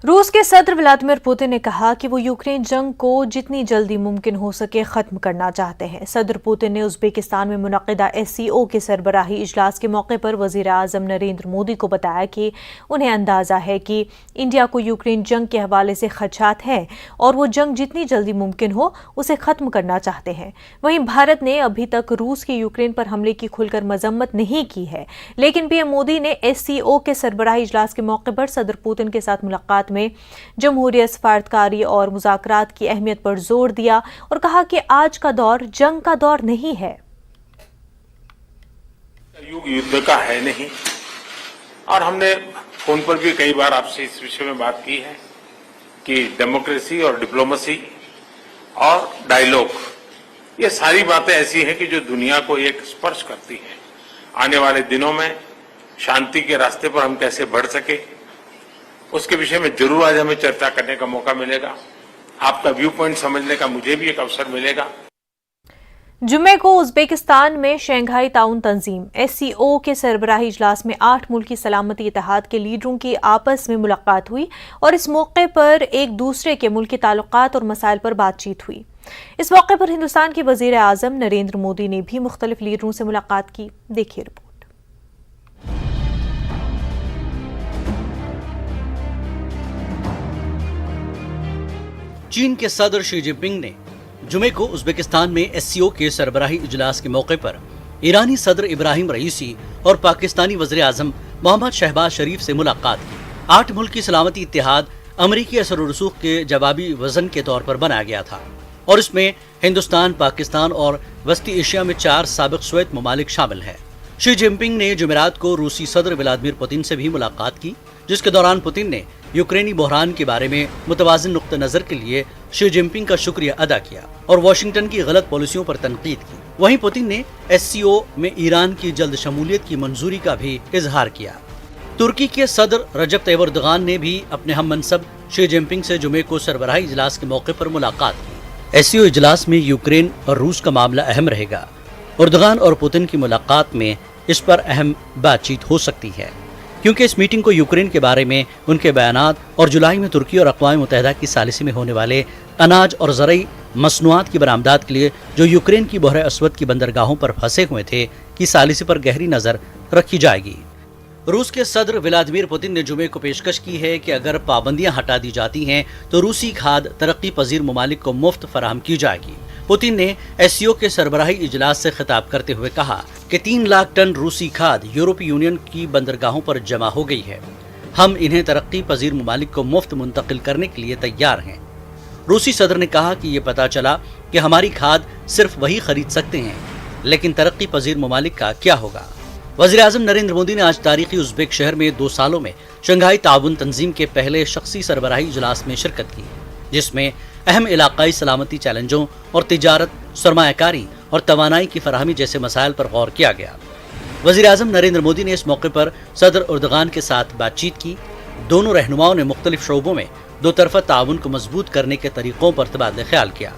रूस के सदर व्लादिमीर पुतिन ने कहा कि वो यूक्रेन जंग को जितनी जल्दी मुमकिन हो सके खत्म करना चाहते हैं। सदर पुतिन ने उज़्बेकिस्तान में मुनक़्क़िदा SCO के सरबराही इजलास के मौके पर वज़ीर आज़म नरेंद्र मोदी को बताया कि उन्हें अंदाज़ा है कि इंडिया को यूक्रेन जंग के हवाले से खदशात हैं और वो जंग जितनी जल्दी मुमकिन हो उसे ख़त्म करना चाहते हैं। वहीं भारत ने अभी तक रूस के यूक्रेन पर हमले की खुलकर मजम्मत नहीं की है, लेकिन पीएम मोदी ने SCO के सरबराही इजलास के मौके पर सदर पुतिन के साथ मुलाकात में जमहूरियत, सफारतकारी और मुज़ाकरात की अहमियत पर जोर दिया और कहा कि आज का दौर जंग का दौर नहीं है। युग युद्ध का है नहीं, और हमने फोन पर भी कई बार आपसे इस विषय में बात की है कि डेमोक्रेसी और डिप्लोमेसी और डायलॉग, ये सारी बातें ऐसी हैं कि जो दुनिया को एक स्पर्श करती है। आने वाले दिनों में शांति के रास्ते पर हम कैसे बढ़ सके, उसके विषय में जरूर आज हमें चर्चा करने का मौका मिलेगा। आपका व्यू पॉइंट समझने का मुझे भी एक अवसर मिलेगा। जुम्मे को उज़्बेकिस्तान में शंघाई ताउन तंजीम SCO के सरबराही इजलास में 8 मुल्की सलामती इत्तेहाद के लीडरों की आपस में मुलाकात हुई और इस मौके पर एक दूसरे के मुल्की ताल्लुकात और मसाइल पर बातचीत हुई। इस मौके पर हिंदुस्तान के वज़ीर आज़म नरेंद्र मोदी ने भी मुख्तलिफ लीडरों से मुलाकात की। देखिए रिपोर्ट। चीन के सदर शी जिनपिंग ने जुमे को उज़्बेकिस्तान में SCO के सरबराही इजलास के मौके पर ईरानी सदर इब्राहिम रईसी और पाकिस्तानी वज़ीर आज़म मोहम्मद शहबाज शरीफ से मुलाकात की। 8 मुल्की सलामती इत्तेहाद अमरीकी असर और रसूख के जवाबी वजन के तौर पर बनाया गया था और इसमें हिंदुस्तान, पाकिस्तान और वस्ती एशिया में 4 साबिक सोवियत ममालिक शामिल हैं। शी जिनपिंग ने जुमेरात को रूसी सदर व्लादिमीर पुतिन से भी मुलाकात की, जिसके दौरान पुतिन ने यूक्रेनी बहरान के बारे में मुतवाज़िन नुक्ता नज़र के लिए शी जिनपिंग का शुक्रिया अदा किया और वाशिंगटन की गलत पॉलिसियों पर तनकीद की। वहीं पुतिन ने SCO में ईरान की जल्द शमूलियत की मंजूरी का भी इजहार किया। तुर्की के सदर रजब तैयब एर्दोगान ने भी अपने हम मनसब शी जिनपिंग से जुमे को सरबराही इजलास के मौके पर मुलाकात की। SCO इजलास में यूक्रेन और रूस का मामला अहम रहेगा। एर्दोगान और पुतिन की मुलाकात में इस पर अहम बातचीत हो सकती है, क्योंकि इस मीटिंग को यूक्रेन के बारे में उनके बयानात और जुलाई में तुर्की और अक़वाम मुत्तहिदा की सालिसी में होने वाले अनाज और ज़रई मसनूआत की बरामदात के लिए जो यूक्रेन की बहर अस्वद की बंदरगाहों पर फंसे हुए थे की सालिसी पर गहरी नज़र रखी जाएगी। रूस के सदर व्लादिमीर पुतिन ने जुमे को पेशकश की है कि अगर पाबंदियां हटा दी जाती हैं तो रूसी खाद तरक्की पजीर ममालिक को मुफ्त फराहम की जाएगी। पुतिन ने SCO के सरबराही इजलास से खिताब करते हुए कहा कि 3 लाख टन रूसी खाद यूरोपीय यूनियन की बंदरगाहों पर जमा हो गई है। हम इन्हें तरक्की पजीर ममालिक को मुफ्त मुंतकिल करने के लिए तैयार हैं। रूसी सदर ने कहा कि ये पता चला कि हमारी खाद सिर्फ वही खरीद सकते हैं, लेकिन तरक्की पजीर ममालिक का क्या होगा। वज़ीर आज़म नरेंद्र मोदी ने आज तारीखी उज़्बेक शहर में 2 सालों में शंघाई ताउन तंजीम के पहले शख्सी सरबराही इजलास में शिरकत की, जिसमें अहम इलाकाई सलामती चैलेंजों और तिजारत, सरमायाकारी और तवानाई की फराहमी जैसे मसाइल पर गौर किया गया। वज़ीर आज़म नरेंद्र मोदी ने इस मौके पर सदर एर्दोगान के साथ बातचीत की। दोनों रहनुमाओं ने मुख्तलिफ शोबों में 2 तरफ़ा ताउन को मजबूत करने के तरीक़ों पर तबादला ख्याल किया।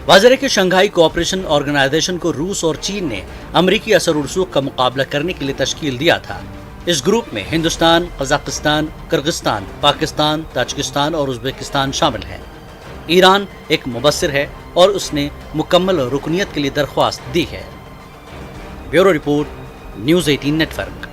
वाज़ेह है कि शंघाई कोऑपरेशन ऑर्गेनाइजेशन को रूस और चीन ने अमरीकी असर और रसूख का मुकाबला करने के लिए तश्कील दिया था। इस ग्रुप में Hindustan, Kazakhstan, Kyrgyzstan, Pakistan, Tajikistan और उज़्बेकिस्तान शामिल हैं। ईरान एक मुबस्सिर है और उसने मुकम्मल रुकनियत के लिए दरख्वास्त दी है। Bureau report, news 18 network.